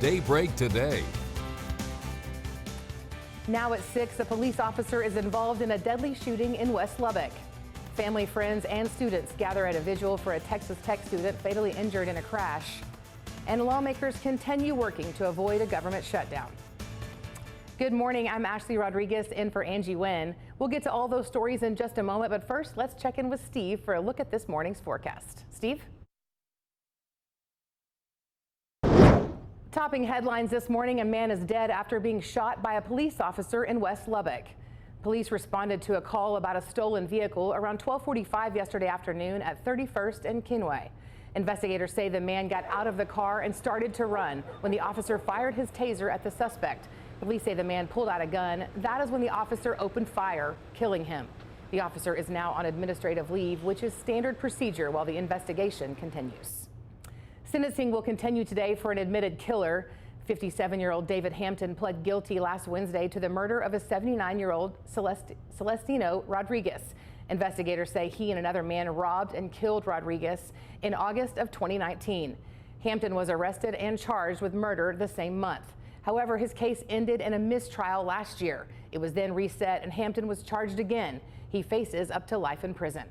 Daybreak Today. Now at 6, a police officer is involved in a deadly shooting in West Lubbock. Family, friends, and students gather at a vigil for a Texas Tech student fatally injured in a crash. And lawmakers continue working to avoid a government shutdown. Good morning, I'm Ashley Rodriguez in for Angie Nguyen. We'll get to all those stories in just a moment, but first let's check in with Steve for a look at this morning's forecast. Steve? Topping headlines this morning, a man is dead after being shot by a police officer in West Lubbock. Police responded to a call about a stolen vehicle around 12:45 yesterday afternoon at 31st and Kinway. Investigators say the man got out of the car and started to run when the officer fired his taser at the suspect. Police say the man pulled out a gun. That is when the officer opened fire, killing him. The officer is now on administrative leave, which is standard procedure while the investigation continues. Sentencing will continue today for an admitted killer. 57-year-old David Hampton pled guilty last Wednesday to the murder of a 79-year-old Celestino Rodriguez. Investigators say he and another man robbed and killed Rodriguez in August of 2019. Hampton was arrested and charged with murder the same month. However, his case ended in a mistrial last year. It was then reset and Hampton was charged again. He faces up to life in prison.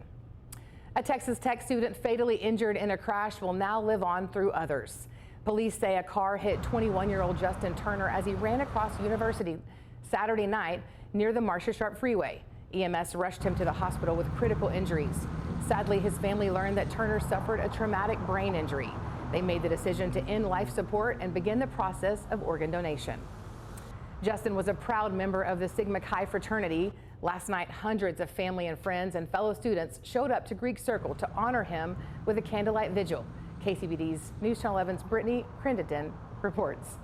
A Texas Tech student fatally injured in a crash will now live on through others. Police say a car hit 21-year-old Justin Turner as he ran across University Saturday night near the Marcia Sharp Freeway. EMS rushed him to the hospital with critical injuries. Sadly, his family learned that Turner suffered a traumatic brain injury. They made the decision to end life support and begin the process of organ donation. Justin was a proud member of the Sigma Chi fraternity. Last night, hundreds of family and friends and fellow students showed up to Greek Circle to honor him with a candlelight vigil. KCBD's News Channel 11's Brittany Crittenden reports.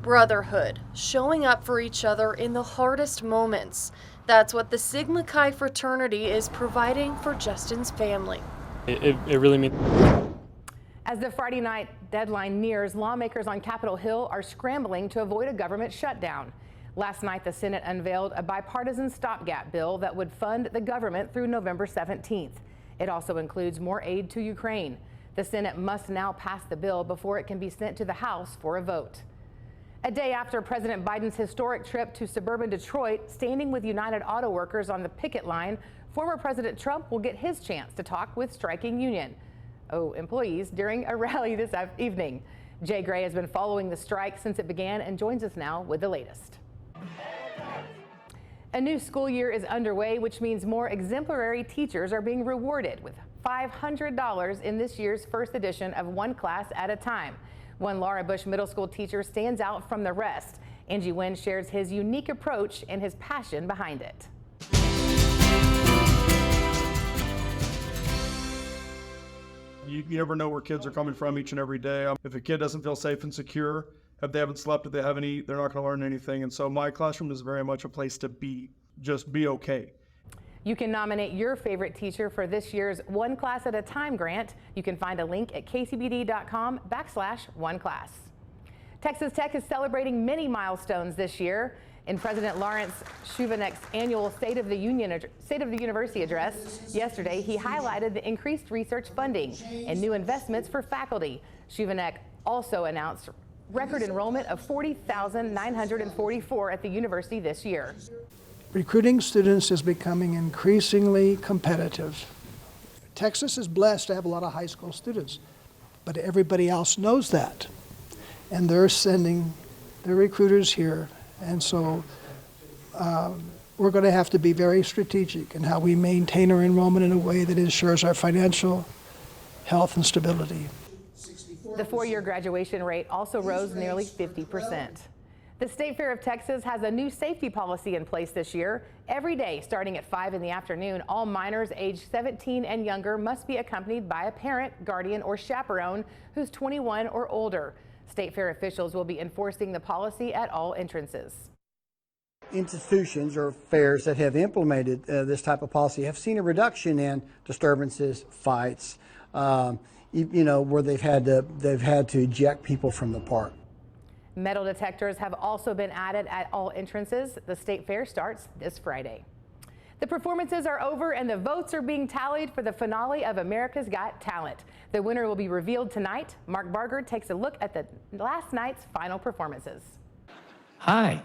Brotherhood, showing up for each other in the hardest moments. That's what the Sigma Chi fraternity is providing for Justin's family. It really means. As the Friday night deadline nears, lawmakers on Capitol Hill are scrambling to avoid a government shutdown. Last night, the Senate unveiled a bipartisan stopgap bill that would fund the government through November 17th. It also includes more aid to Ukraine. The Senate must now pass the bill before it can be sent to the House for a vote. A day after President Biden's historic trip to suburban Detroit, standing with United Auto Workers on the picket line, former President Trump will get his chance to talk with striking employees during a rally this evening. Jay Gray has been following the strike since it began and joins us now with the latest. A new school year is underway, which means more exemplary teachers are being rewarded with $500 in this year's first edition of One Class at a Time. One Laura Bush Middle School teacher stands out from the rest. Angie Nguyen shares his unique approach and his passion behind it. You never know where kids are coming from each and every day. If a kid doesn't feel safe and secure, if they haven't slept, if they haven't eaten, they're not going to learn anything. And so my classroom is very much a place to be. Just be okay. You can nominate your favorite teacher for this year's One Class at a Time grant. You can find a link at kcbd.com/oneclass. Texas Tech is celebrating many milestones this year. In President Lawrence Shuvak's annual State of the University address yesterday, he highlighted the increased research funding and new investments for faculty. Shuvak also announced record enrollment of 40,944 at the university this year. Recruiting students is becoming increasingly competitive. Texas is blessed to have a lot of high school students, but everybody else knows that. And they're sending their recruiters here. And so we're going to have to be very strategic in how we maintain our enrollment in a way that ensures our financial health and stability. The four-year graduation rate also rose nearly 50%. The State Fair of Texas has a new safety policy in place this year. Every day, starting at 5 in the afternoon, all minors aged 17 and younger must be accompanied by a parent, guardian, or chaperone who's 21 or older. State Fair officials will be enforcing the policy at all entrances. Institutions or fairs that have implemented this type of policy have seen a reduction in disturbances, fights, where they've had to eject people from the park. Metal detectors have also been added at all entrances. The State Fair starts this Friday. The performances are over and the votes are being tallied for the finale of America's Got Talent. The winner will be revealed tonight. Mark Barger takes a look at the last night's final performances. Hi,